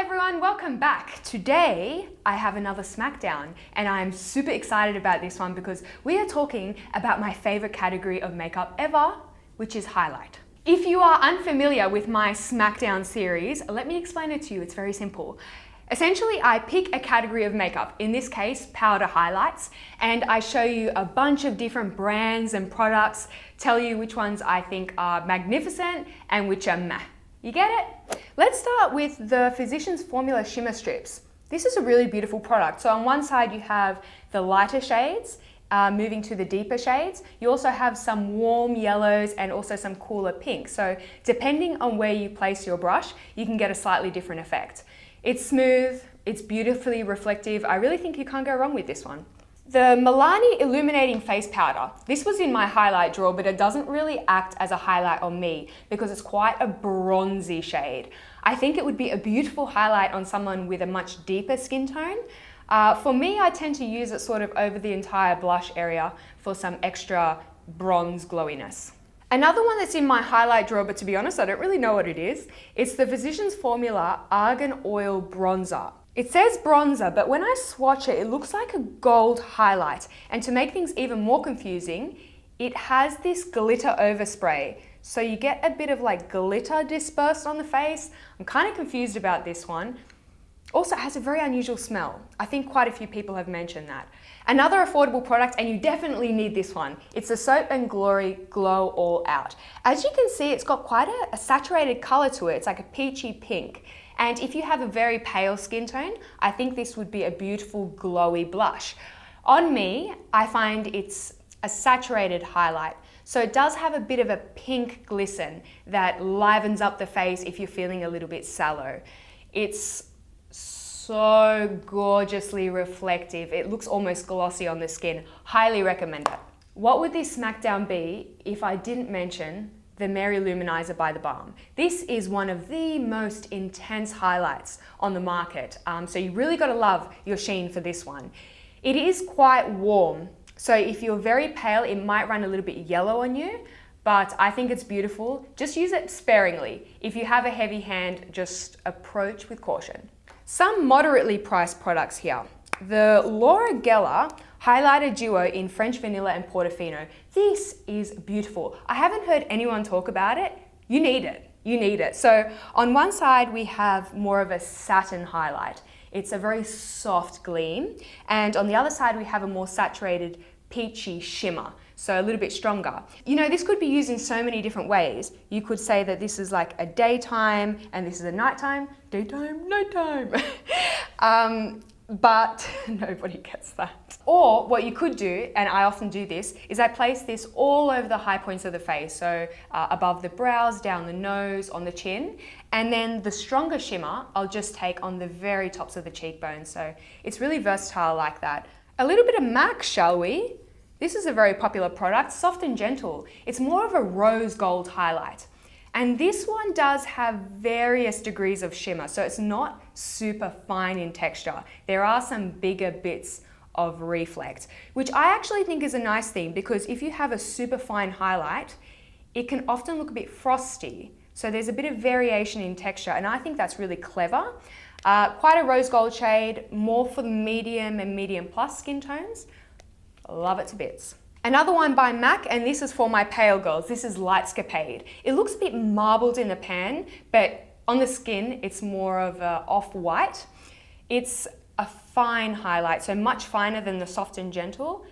everyone, welcome back. Today I have another Smackdown and I'm super excited about this one because we are talking about my favorite category of makeup ever, which is highlight. If you are unfamiliar with my Smackdown series, let me explain it to you. It's very simple. Essentially, I pick a category of makeup, in this case, powder highlights, and I show you a bunch of different brands and products, tell you which ones I think are magnificent and which are meh. You get it? Let's start with the Physicians Formula Shimmer Strips. This is a really beautiful product. So on one side you have the lighter shades, moving to the deeper shades. You also have some warm yellows and also some cooler pinks. So depending on where you place your brush, you can get a slightly different effect. It's smooth, it's beautifully reflective. I really think you can't go wrong with this one. The Milani Illuminating Face Powder. This was in my highlight drawer, but it doesn't really act as a highlight on me because it's quite a bronzy shade. I think it would be a beautiful highlight on someone with a much deeper skin tone. For me, I tend to use it sort of over the entire blush area for some extra bronze glowiness. Another one that's in my highlight drawer, but to be honest, I don't really know what it is. It's the Physicians Formula Argan Oil Bronzer. It says bronzer, but when I swatch it, it looks like a gold highlight. And to make things even more confusing, it has this glitter overspray. So you get a bit of like glitter dispersed on the face. I'm kind of confused about this one. Also, it has a very unusual smell. I think quite a few people have mentioned that. Another affordable product, and you definitely need this one. It's the Soap and Glory Glow All Out. As you can see, it's got quite a saturated color to it. It's like a peachy pink. And if you have a very pale skin tone, I think this would be a beautiful glowy blush. On me, I find it's a saturated highlight. So it does have a bit of a pink glisten that livens up the face if you're feeling a little bit sallow. It's so gorgeously reflective. It looks almost glossy on the skin. Highly recommend it. What would this Smackdown be if I didn't mention the Mary Luminizer by the Balm? This is one of the most intense highlights on the market. So you really got to love your sheen for this one. It is quite warm. So if you're very pale, it might run a little bit yellow on you, but I think it's beautiful. Just use it sparingly. If you have a heavy hand, just approach with caution. Some moderately priced products here. The Laura Geller Highlighter Duo in French Vanilla and Portofino. This is beautiful. I haven't heard anyone talk about it. You need it. You need it. So on one side, we have more of a satin highlight. It's a very soft gleam. And on the other side, we have a more saturated peachy shimmer. So a little bit stronger. You know, this could be used in so many different ways. You could say that this is like a daytime and this is a nighttime. Daytime, nighttime. But nobody gets that. Or what you could do, and I often do this, is I place this all over the high points of the face. So above the brows, down the nose, on the chin. And then the stronger shimmer, I'll just take on the very tops of the cheekbones. So it's really versatile like that. A little bit of MAC, shall we? This is a very popular product, Soft and Gentle. It's more of a rose gold highlight. And this one does have various degrees of shimmer, so it's not super fine in texture. There are some bigger bits of reflect, which I actually think is a nice thing because if you have a super fine highlight, it can often look a bit frosty. So there's a bit of variation in texture, and I think that's really clever. Quite a rose gold shade, more for the medium and medium plus skin tones. Love it to bits. Another one by MAC, and this is for my pale girls. This is Lightscapade. It looks a bit marbled in the pan, but on the skin, it's more of a off-white. It's a fine highlight, so much finer than the Soft and Gentle.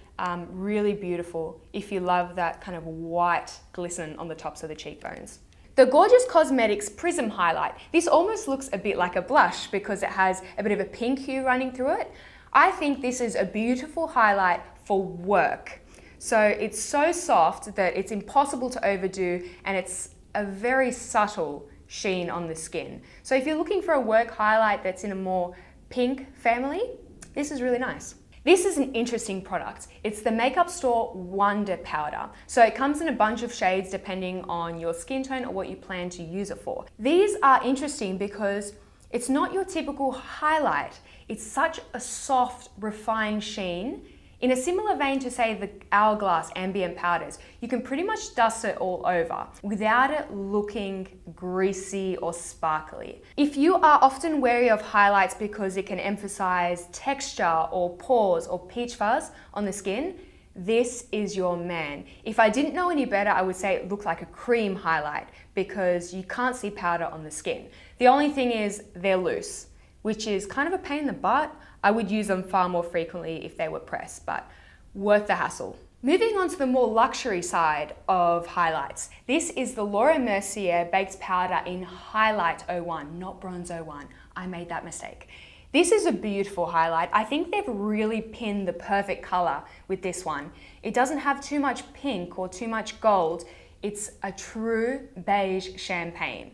Really beautiful if you love that kind of white glisten on the tops of the cheekbones. The Gorgeous Cosmetics Prism Highlight. This almost looks a bit like a blush because it has a bit of a pink hue running through it. I think this is a beautiful highlight for work. So it's so soft that it's impossible to overdo, and it's a very subtle sheen on the skin. So if you're looking for a work highlight that's in a more pink family, this is really nice. This is an interesting product. It's the Makeup Store Wonder Powder. So it comes in a bunch of shades depending on your skin tone or what you plan to use it for. These are interesting because it's not your typical highlight. It's such a soft, refined sheen. In a similar vein to say the Hourglass ambient powders, you can pretty much dust it all over without it looking greasy or sparkly. If you are often wary of highlights because it can emphasize texture or pores or peach fuzz on the skin, this is your man. If I didn't know any better, I would say it looked like a cream highlight because you can't see powder on the skin. The only thing is they're loose, which is kind of a pain in the butt. I would use them far more frequently if they were pressed, but worth the hassle. Moving on to the more luxury side of highlights. This is the Laura Mercier Baked Powder in Highlight 01, not Bronze 01. I made that mistake. This is a beautiful highlight. I think they've really pinned the perfect color with this one. It doesn't have too much pink or too much gold. It's a true beige champagne.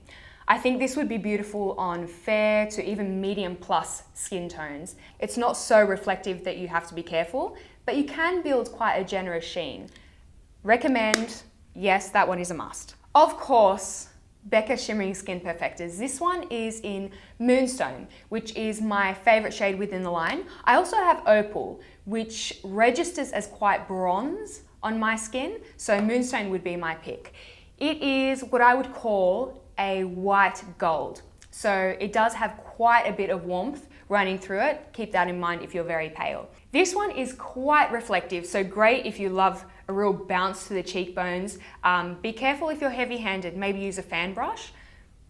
I think this would be beautiful on fair to even medium plus skin tones. It's not so reflective that you have to be careful, but you can build quite a generous sheen. Recommend, yes, that one is a must. Of course, Becca Shimmering Skin Perfectors. This one is in Moonstone, which is my favorite shade within the line. I also have Opal, which registers as quite bronze on my skin, so Moonstone would be my pick. It is what I would call a white gold. So it does have quite a bit of warmth running through it. Keep that in mind if you're very pale. This one is quite reflective, so great if you love a real bounce to the cheekbones. Be careful if you're heavy-handed, maybe use a fan brush.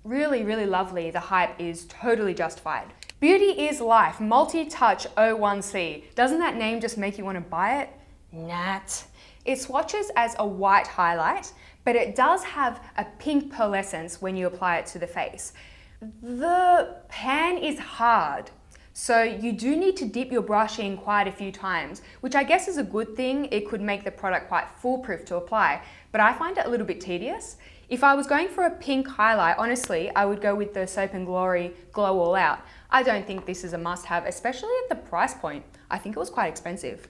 Really, really lovely. The hype is totally justified. Beauty is Life Multi-Touch 01C. Doesn't that name just make you want to buy it? Nat. It swatches as a white highlight, but it does have a pink pearlescence when you apply it to the face. The pan is hard, so you do need to dip your brush in quite a few times, which I guess is a good thing. It could make the product quite foolproof to apply, but I find it a little bit tedious. If I was going for a pink highlight, honestly, I would go with the Soap and Glory Glow All Out. I don't think this is a must-have, especially at the price point. I think it was quite expensive.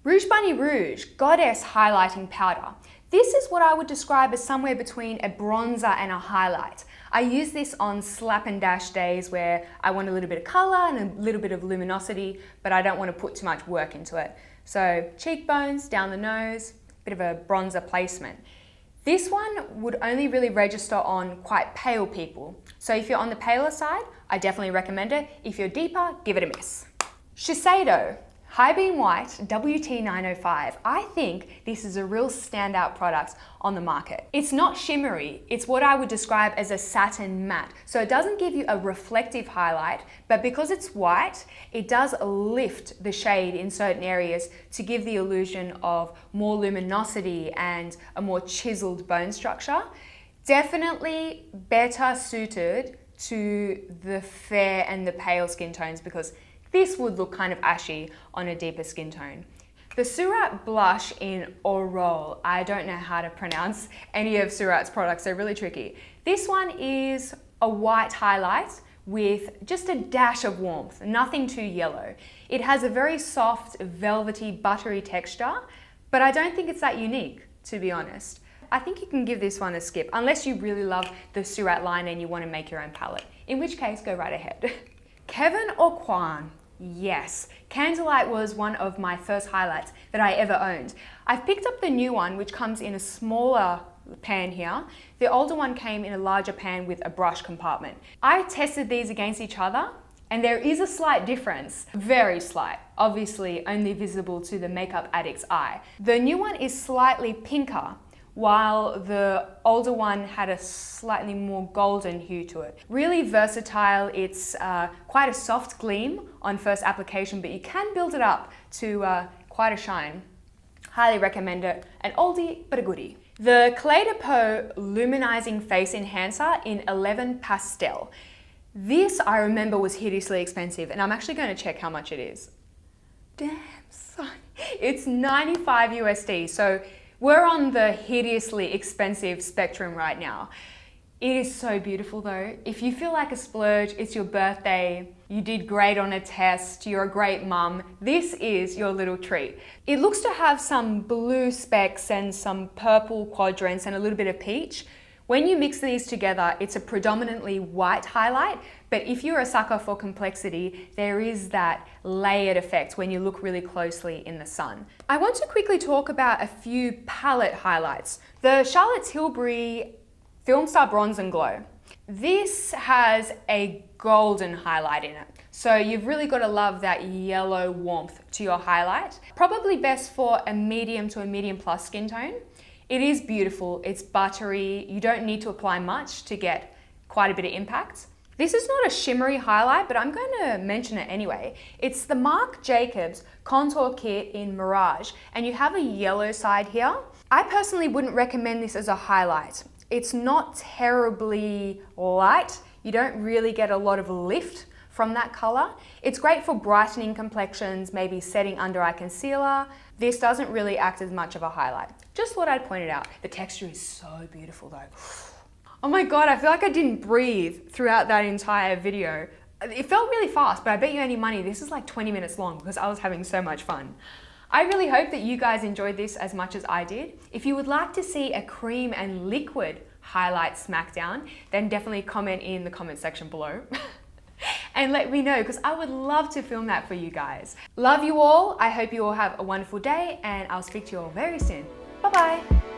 Rouge Bunny Rouge Goddess Highlighting Powder. This is what I would describe as somewhere between a bronzer and a highlight. I use this on slap and dash days where I want a little bit of color and a little bit of luminosity, but I don't want to put too much work into it. So cheekbones, down the nose, bit of a bronzer placement. This one would only really register on quite pale people. So if you're on the paler side, I definitely recommend it. If you're deeper, give it a miss. Shiseido High Beam White WT905. I think this is a real standout product on the market. It's not shimmery, it's what I would describe as a satin matte. So it doesn't give you a reflective highlight, but because it's white, it does lift the shade in certain areas to give the illusion of more luminosity and a more chiseled bone structure. Definitely better suited to the fair and the pale skin tones because this would look kind of ashy on a deeper skin tone. The Surratt blush in Aurole. I don't know how to pronounce any of Surratt's products, they're really tricky. This one is a white highlight with just a dash of warmth, nothing too yellow. It has a very soft, velvety, buttery texture, but I don't think it's that unique, to be honest. I think you can give this one a skip, unless you really love the Surratt line and you want to make your own palette, in which case, go right ahead. Kevyn Aucoin. Yes, Candlelight was one of my first highlights that I ever owned. I've picked up the new one, which comes in a smaller pan here. The older one came in a larger pan with a brush compartment. I tested these against each other and there is a slight difference, very slight, obviously only visible to the makeup addict's eye. The new one is slightly pinker, while the older one had a slightly more golden hue to it. Really versatile, it's quite a soft gleam on first application, but you can build it up to quite a shine. Highly recommend it, an oldie but a goodie. The Clé de Peau Luminizing Face Enhancer in 11 Pastel. This I remember was hideously expensive, and I'm actually going to check how much it is. Damn son, it's 95 USD, so we're on the hideously expensive spectrum right now. It is so beautiful though. If you feel like a splurge, it's your birthday, you did great on a test, you're a great mum, this is your little treat. It looks to have some blue specks and some purple quadrants and a little bit of peach. When you mix these together, it's a predominantly white highlight, but if you're a sucker for complexity, there is that layered effect when you look really closely in the sun. I want to quickly talk about a few palette highlights. The Charlotte Tilbury Film Star Bronze and Glow. This has a golden highlight in it. So you've really got to love that yellow warmth to your highlight. Probably best for a medium to a medium plus skin tone. It is beautiful, it's buttery, you don't need to apply much to get quite a bit of impact. This is not a shimmery highlight, but I'm going to mention it anyway. It's the Marc Jacobs Contour Kit in Mirage, and you have a yellow side here. I personally wouldn't recommend this as a highlight. It's not terribly light, you don't really get a lot of lift from that color. It's great for brightening complexions, maybe setting under eye concealer. This doesn't really act as much of a highlight. Just thought I'd point it out. The texture is so beautiful though. Oh my God, I feel like I didn't breathe throughout that entire video. It felt really fast, but I bet you any money this is like 20 minutes long because I was having so much fun. I really hope that you guys enjoyed this as much as I did. If you would like to see a cream and liquid highlight smackdown, then definitely comment in the comment section below. And let me know because I would love to film that for you guys. Love you all. I hope you all have a wonderful day and I'll speak to you all very soon. Bye bye.